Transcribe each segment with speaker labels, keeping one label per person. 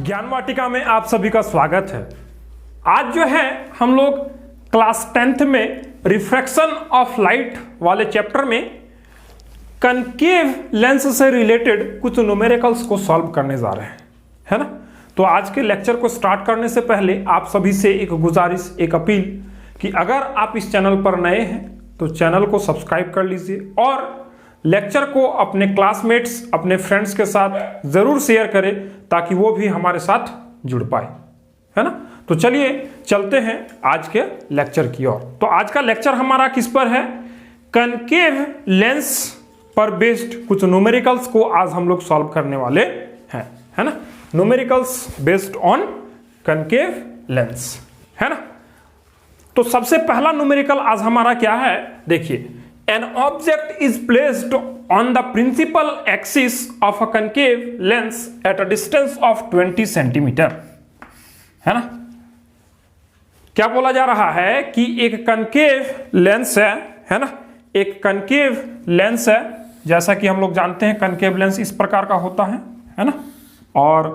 Speaker 1: ज्ञान वाटिका में आप सभी का स्वागत है। आज जो है हम लोग क्लास 10th में रिफ्रैक्शन ऑफ लाइट वाले चैप्टर में कनकेव लेंस से रिलेटेड कुछ न्यूमेरिकल्स को सॉल्व करने जा रहे हैं, है ना। तो आज के लेक्चर को स्टार्ट करने से पहले आप सभी से एक गुजारिश, एक अपील कि अगर आप इस चैनल पर नए हैं तो चैनल को सब्सक्राइब कर लीजिए और लेक्चर को अपने क्लासमेट्स, अपने फ्रेंड्स के साथ जरूर शेयर करें ताकि वो भी हमारे साथ जुड़ पाए, है ना। तो चलिए चलते हैं आज के लेक्चर की ओर। तो आज का लेक्चर हमारा किस पर है? कनकेव लेंस पर बेस्ड कुछ न्यूमेरिकल्स को आज हम लोग सॉल्व करने वाले हैं, है ना। Numericals based on concave lens, है ना। तो सबसे पहला न्यूमेरिकल आज हमारा क्या है, देखिए। An object is placed on the principal axis of a concave lens at a distance of 20 centimetre, है ना। क्या बोला जा रहा है कि एक कनकेव लेंस है ना, एक कनकेव लेंस है। जैसा कि हम लोग जानते हैं कनकेव लेंस इस प्रकार का होता है ना। और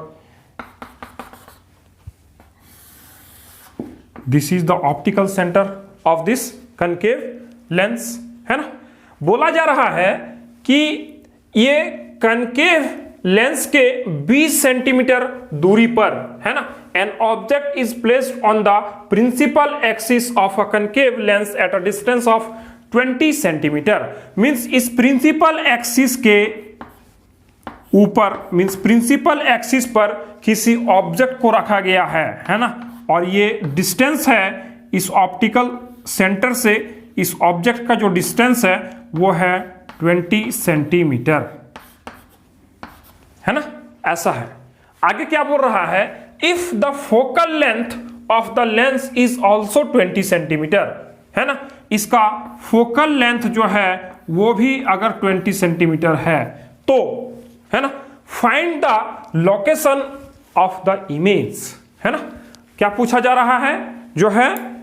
Speaker 1: this is the optical centre of this concave lens, है ना। बोला जा रहा है कि ये कनकेव लेंस के 20 सेंटीमीटर दूरी पर, है ना, an object is placed on the principal axis of a concave lens at a distance of 20 centimetre. Means इस प्रिंसिपल एक्सिस के ऊपर, मींस प्रिंसिपल एक्सिस पर किसी ऑब्जेक्ट को रखा गया है ना। और ये डिस्टेंस है इस ऑप्टिकल सेंटर से, इस ऑब्जेक्ट का जो डिस्टेंस है वो है 20 सेंटीमीटर, है ना। ऐसा है। आगे क्या बोल रहा है, if the focal length of the lens is also 20 centimetre, है ना। इसका फोकल लेंथ जो है वो भी अगर 20 सेंटीमीटर है तो, है ना, find the location of the image, है ना। क्या पूछा जा रहा है, जो है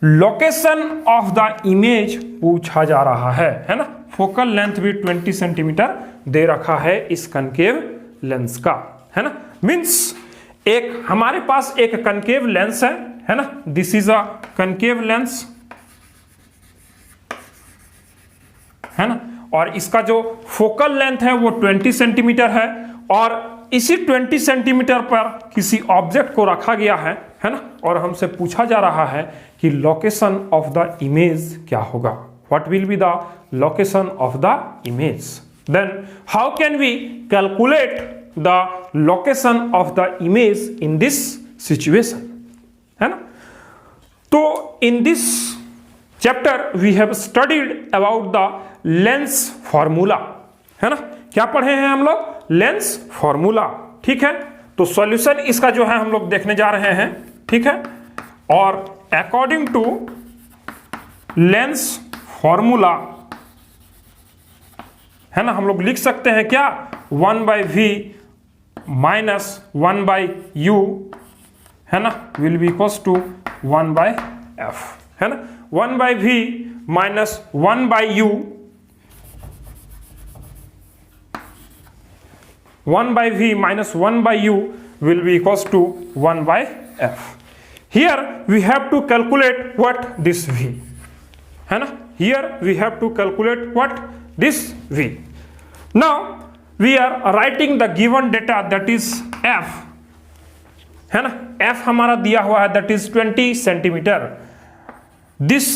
Speaker 1: लोकेशन ऑफ द इमेज पूछा जा रहा है ना। फोकल लेंथ भी 20 सेंटीमीटर दे रखा है इस कनकेव लेंस का, है ना। मींस एक हमारे पास एक कनकेव लेंस है ना। This is a concave lens, है ना। और इसका जो फोकल लेंथ है वो 20 सेंटीमीटर है और इसी 20 सेंटीमीटर पर किसी ऑब्जेक्ट को रखा गया है ना। और हमसे पूछा जा रहा है कि लोकेशन ऑफ द इमेज क्या होगा, what will be the location of the image. Then how can we calculate the location of the image in this situation, है ना। तो in this chapter we have studied about the lens formula, है ना। क्या पढ़े हैं हम लोग? लेंस फॉर्मूला, ठीक है। तो सॉल्यूशन इसका जो है हम लोग देखने जा रहे हैं, ठीक है। और अकॉर्डिंग टू लेंस फॉर्मूला, है ना, हम लोग लिख सकते हैं क्या, 1/v माइनस 1/u, है ना, will be equals to 1/f, है ना। 1/v minus 1/u, 1/v minus 1/u will be equals to 1/f. Here we have to calculate what this v, है ना। Here we have to calculate what this v. Now we are writing the given data, that is f, है ना। f हमारा दिया हुआ है, that is 20 centimetre. This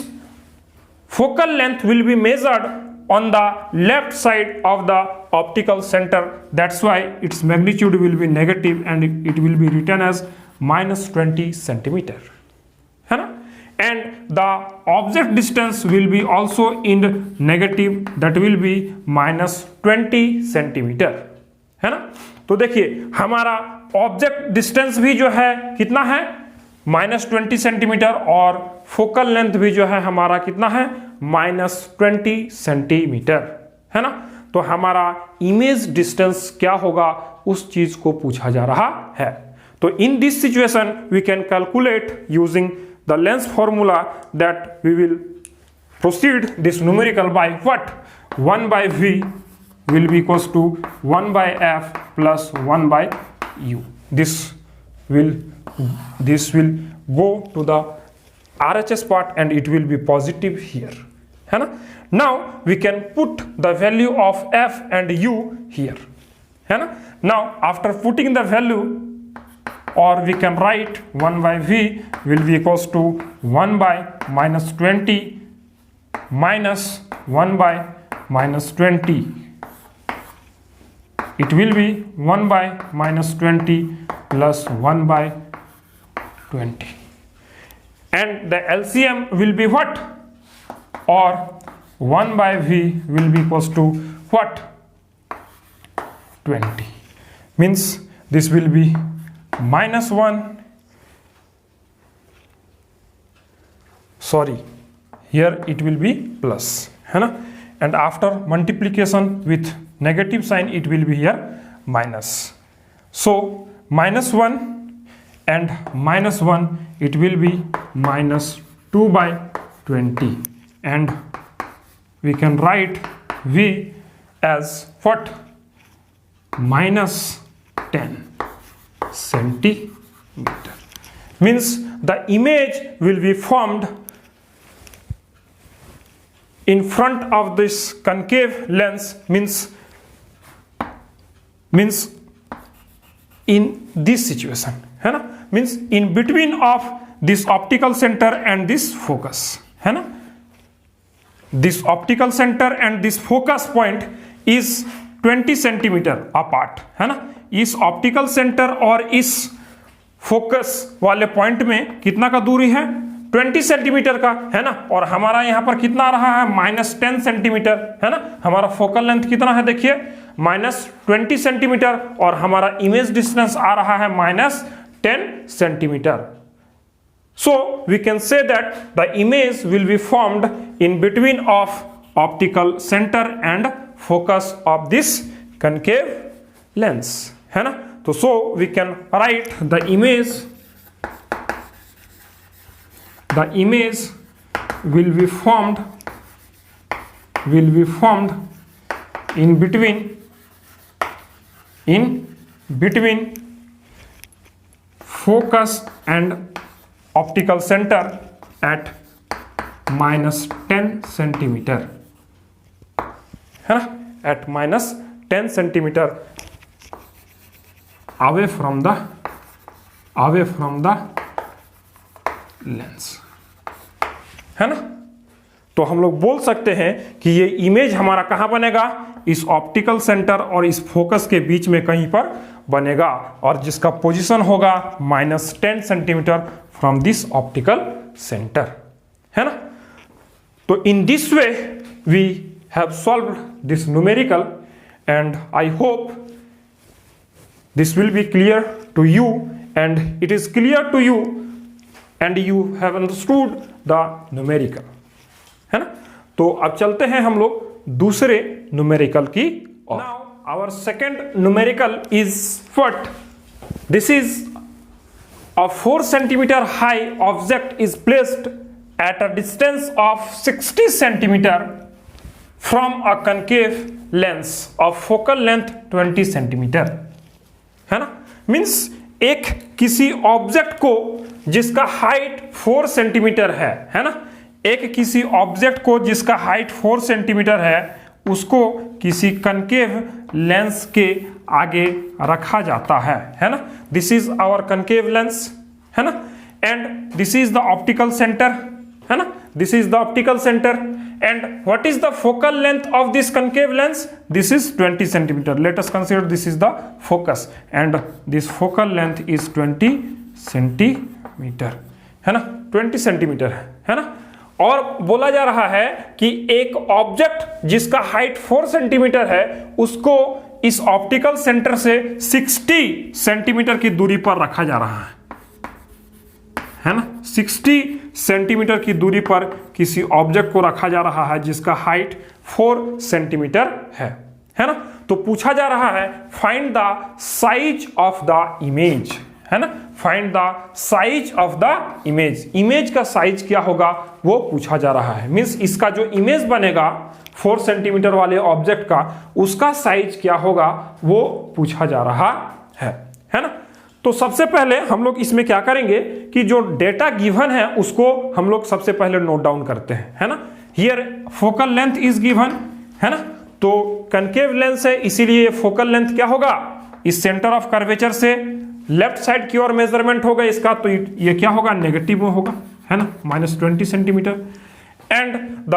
Speaker 1: focal length will be measured on the left side of the optical center, that's why its magnitude will be negative and it will be written as minus 20 centimeter, है ना। And the object distance will be also in negative, that will be minus 20 centimeter, है ना। तो देखिए हमारा object distance भी जो है कितना है, -20 सेंटीमीटर, और फोकल लेंथ भी जो है हमारा कितना है, -20 सेंटीमीटर, है ना। तो हमारा इमेज डिस्टेंस क्या होगा उस चीज को पूछा जा रहा है। तो in this situation we can calculate using the lens formula, that we will proceed this numerical by what, 1/v will be equals to 1/f plus 1/u, this will go to the RHS part and it will be positive here, है ना. Now we can put the value of f and u here, है ना. Now after putting the value, or we can write 1 by v will be equals to 1 by minus 20 minus 1 by minus 20. It will be 1 by minus 20 plus 1 by 20. And the LCM will be what? Or 1 by v will be equals to what? 20. Means this will be minus 1. Sorry, here it will be plus, है ना. And after multiplication with negative sign, it will be here minus. So minus 1 and minus 1, it will be minus 2 by 20. And we can write v as what? Minus 10 centimeter. Means the image will be formed in front of this concave lens, means in this situation, है ना. Means in between of this optical center and this focus, है ना. This optical center and this focus point is 20 centimetre apart, है ना. इस optical centre और इस focus वाले पॉइंट में कितना का दूरी है? 20 सेंटीमीटर का, है ना. और हमारा यहाँ पर कितना आ रहा है? माइनस 10 सेंटीमीटर, है ना. हमारा फोकल लेंथ कितना है? देखिए माइनस 20 सेंटीमीटर, और हमारा इमेज डिस्टेंस आ रहा है minus 10 centimetre. So we can say that the image will be formed in between of optical center and focus of this concave lens, है ना. तो so we can write the image will be formed in between focus and optical center at minus 10 centimetre, है ना. at minus 10 centimetre away from the lens, है ना. तो हम लोग बोल सकते हैं कि ये इमेज हमारा कहाँ बनेगा? इस ऑप्टिकल सेंटर और इस फोकस के बीच में कहीं पर बनेगा, और जिसका पोजीशन होगा minus 10 centimetre from this optical centre, है ना. तो in this way we have solved this numerical, and I hope this will be clear to you, and it is clear to you, and you have understood the numerical, है ना. तो अब चलते हैं हम लोग दूसरे न्यूमेरिकल की ओर. Now our second numerical is what? This is a 4 centimeter high object is placed at a distance of 60 centimeter from a concave lens of focal length 20 centimeter, है ना. मीन्स एक किसी ऑब्जेक्ट को जिसका हाइट 4 सेंटीमीटर है ना. एक किसी ऑब्जेक्ट को जिसका हाइट 4 सेंटीमीटर है, उसको किसी कनकेव लेंस के आगे रखा जाता है ना. This is our concave lens, है ना. And this is the optical centre, है ना. This is the optical centre, and what is the focal length of this concave lens? This is 20 centimetre. Let us consider this is the focus, and this focal length is 20 centimetre, है ना. 20 centimetre है ना. और बोला जा रहा है कि एक ऑब्जेक्ट जिसका हाइट 4 सेंटीमीटर है, उसको इस ऑप्टिकल सेंटर से 60 सेंटीमीटर की दूरी पर रखा जा रहा है ना. 60 सेंटीमीटर की दूरी पर किसी ऑब्जेक्ट को रखा जा रहा है जिसका हाइट 4 सेंटीमीटर है ना. तो पूछा जा रहा है find the size of the image, है ना. Find the size of the image. Image का साइज क्या होगा वो पूछा जा रहा है. मींस इसका जो इमेज बनेगा 4 सेंटीमीटर वाले ऑब्जेक्ट का, उसका साइज क्या होगा वो पूछा जा रहा है ना. तो सबसे पहले हम लोग इसमें क्या करेंगे कि जो डेटा गिवन है उसको हम लोग सबसे पहले नोट डाउन करते हैं, है ना। Here focal length is given, है ना। तो कनकेव लेंस है, इसीलिए फोकल लेंथ क्या होगा, इस सेंटर ऑफ कर्वेचर से लेफ्ट साइड की ओर मेजरमेंट होगा इसका, तो ये क्या होगा, नेगेटिव में होगा, है ना, -20 centimetre. And the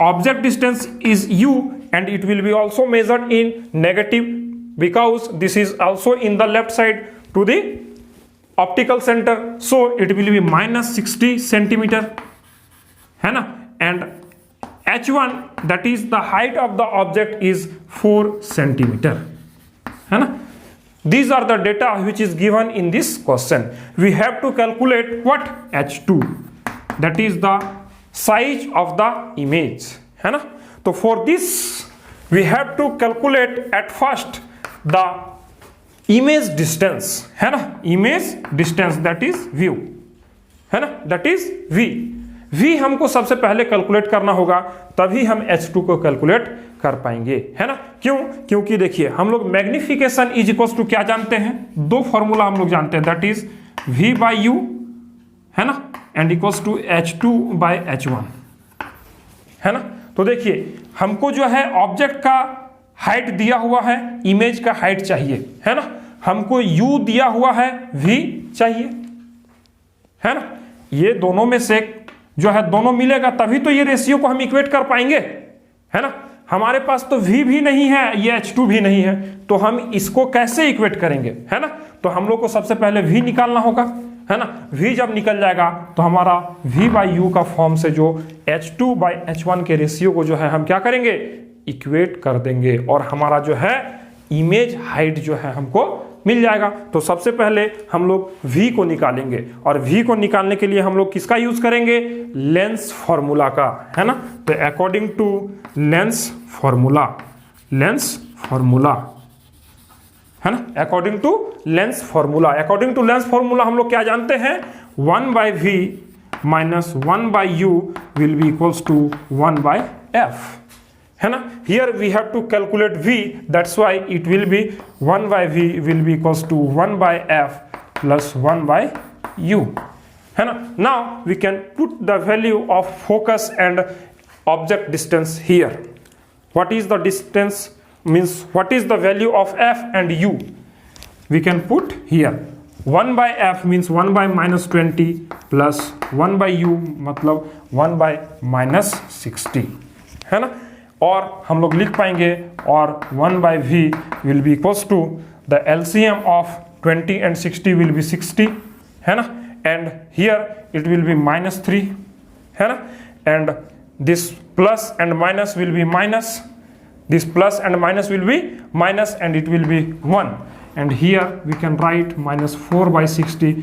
Speaker 1: object distance is u and it will be also measured in negative because this is also in the left side to the optical center, so it will be -60 centimeter, है ना। and h1 that is the height of the object is 4 centimeter, है ना। These are the data which is given in this question. We have to calculate what, h2, that is the size of the image, है ना। तो for this we have to calculate at first the image distance, है ना, image distance that is view, है ना, that is v हमको सबसे पहले कैलकुलेट करना होगा, तभी हम h2 को कैलकुलेट कर पाएंगे, है ना। क्यों, क्योंकि देखिए हम लोग मैग्निफिकेशन इज इक्वल टू क्या जानते हैं, दो फॉर्मूला हम लोग जानते हैं, that is v by u, है ना, and equals to h2 by h1, है ना। तो देखिए हमको जो है ऑब्जेक्ट का हाइट दिया हुआ है, इमेज का हाइट चाहिए, है ना। हमको u दिया हुआ है, v चाहिए, है ना। ये दोनों में से जो है दोनों मिलेगा तभी तो ये रेशियो को हम इक्वेट कर पाएंगे, है ना। हमारे पास तो v भी नहीं है, ये h2 भी नहीं है, तो हम इसको कैसे इक्वेट करेंगे, है ना। तो हम लोग को सबसे पहले v निकालना होगा, है ना। v जब निकल जाएगा तो हमारा v by u का फॉर्म से जो h2 by h1 के रेशियो को जो है हम क्या करेंगे, इक्वेट कर देंगे, और हमारा जो है इमेज हाइट जो है हमको मिल जाएगा। तो सबसे पहले हम लोग v को निकालेंगे, और v को निकालने के लिए हम लोग किसका यूज करेंगे, लेंस फॉर्मूला का, है ना। तो अकॉर्डिंग टू लेंस फॉर्मूला, है ना, अकॉर्डिंग टू लेंस फॉर्मूला हम लोग क्या जानते हैं, 1 by v minus 1 by u will be equals to 1 by f, है ना। Here we have to calculate v, that's why it will be 1 by v will be equals to 1 by f plus 1 by u, है ना। Now we can put the value of focus and object distance here. What is the distance, means what is the value of f and u, we can put here 1 by f means 1 by -20 plus 1 by u मतलब 1 by -60, है ना। और हम लोग लिख पाएंगे, और 1 by v will be equals to the LCM of 20 and 60 will be 60, है ना, and here it will be -3, है ना, and this plus and minus will be minus, this plus and minus will be minus, and it will be 1, and here we can write -4 by 60,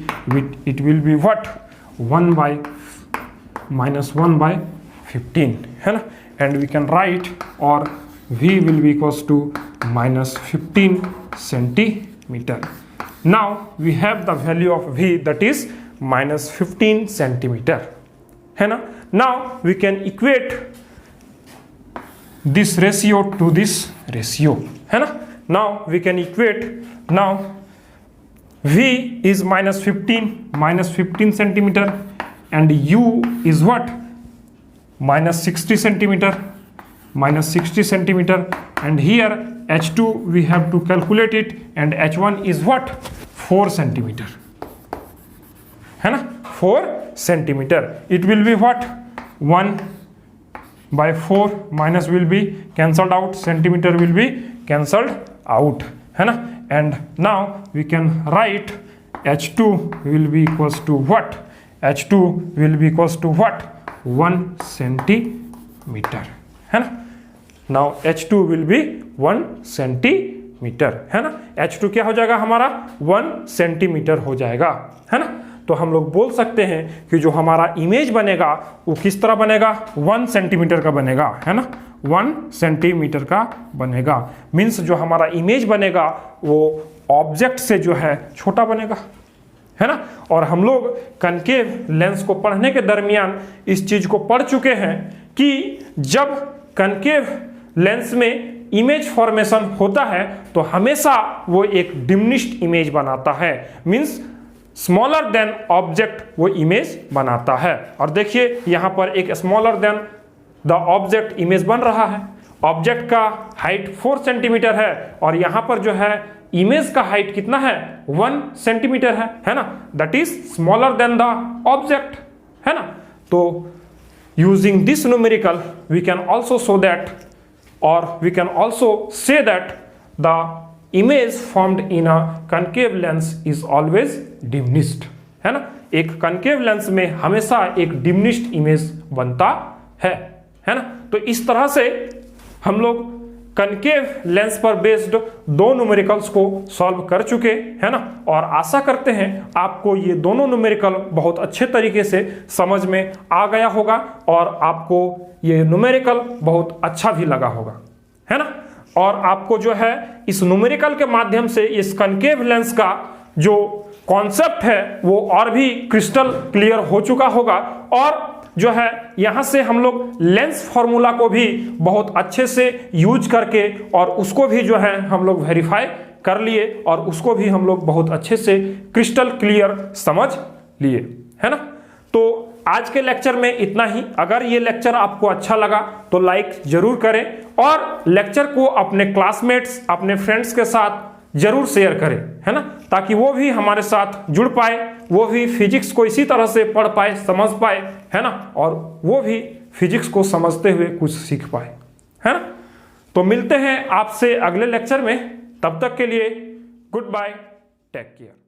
Speaker 1: it will be what, 1 by -1 by 15, है ना, and we can write, or v will be equals to -15 centimeter. Now we have the value of v, that is -15 centimeter, है ना। Now we can equate this ratio to this ratio, है ना। Now we can equate, now v is -15 centimeter and u is what, -60 centimeter, and here h2 we have to calculate it, and h1 is what, 4 centimeter, है ना, 4 centimeter. It will be what, 1 by 4 minus will be cancelled out, centimeter will be cancelled out, है ना। And now we can write h2 will be equals to what, h2 will be equals to what, 1 centimeter, है ना। Now h2 will be 1 centimeter, है ना। h2 क्या हो जाएगा हमारा, 1 centimeter हो जाएगा, है ना। तो हम लोग बोल सकते हैं कि जो हमारा इमेज बनेगा वो किस तरह बनेगा, 1 सेंटीमीटर का बनेगा, है ना, 1 सेंटीमीटर का बनेगा। मीन्स जो हमारा इमेज बनेगा वो ऑब्जेक्ट से जो है छोटा बनेगा, है ना। और हम लोग कनकेव लेंस को पढ़ने के दरमियान इस चीज को पढ़ चुके हैं कि जब कनकेव लेंस में इमेज फॉर्मेशन होता है तो हमेशा वो एक डिमिनिश्ड इमेज बनाता है, मींस स्मॉलर देन ऑब्जेक्ट वो इमेज बनाता है। और देखिए यहाँ पर एक smaller than the object image बन रहा है। ऑब्जेक्ट का हाइट 4 सेंटीमीटर है और यहाँ पर जो है इमेज का हाइट कितना है 1 सेंटीमीटर है ना, that is smaller than the object, है ना। तो using this numerical we can also show that और we can also say that the image formed in a concave lens is always diminished, है ना। एक कनकेव लेंस में हमेशा एक डिमिनिश्ड इमेज बनता है ना। तो इस तरह से हम लोग कनकेव लेंस पर बेस्ड 2 न्यूमेरिकल्स को सॉल्व कर चुके हैं ना, और आशा करते हैं आपको ये दोनों न्यूमेरिकल बहुत अच्छे तरीके से समझ में आ गया होगा और आपको ये न्यूमेरिकल बहुत अच्छा भी लगा होगा, है ना। और आपको जो है इस न्यूमेरिकल के माध्यम से इस कनकेव लेंस का जो कॉन्सेप्ट है वो और भी क्रिस्टल क्लियर हो चुका होगा और जो है यहां से हम लोग लेंस फॉर्मूला को भी बहुत अच्छे से यूज करके और उसको भी जो है हम लोग वेरीफाई कर लिए और उसको भी हम लोग बहुत अच्छे से क्रिस्टल क्लियर समझ लिए, है ना। तो आज के लेक्चर में इतना ही। अगर ये लेक्चर आपको अच्छा लगा तो लाइक जरूर करें और लेक्चर को अपने क्लासमेट्स, अपने फ्रेंड्स के साथ जरूर शेयर करें, है ना, ताकि वो भी हमारे साथ जुड़ पाए, वो भी फिजिक्स को इसी तरह से पढ़ पाए, समझ पाए, है ना, और वो भी फिजिक्स को समझते हुए कुछ सीख पाए, है ना। तो मिलते हैं आपसे अगले लेक्चर में, तब तक के लिए गुड बाय, टेक केयर।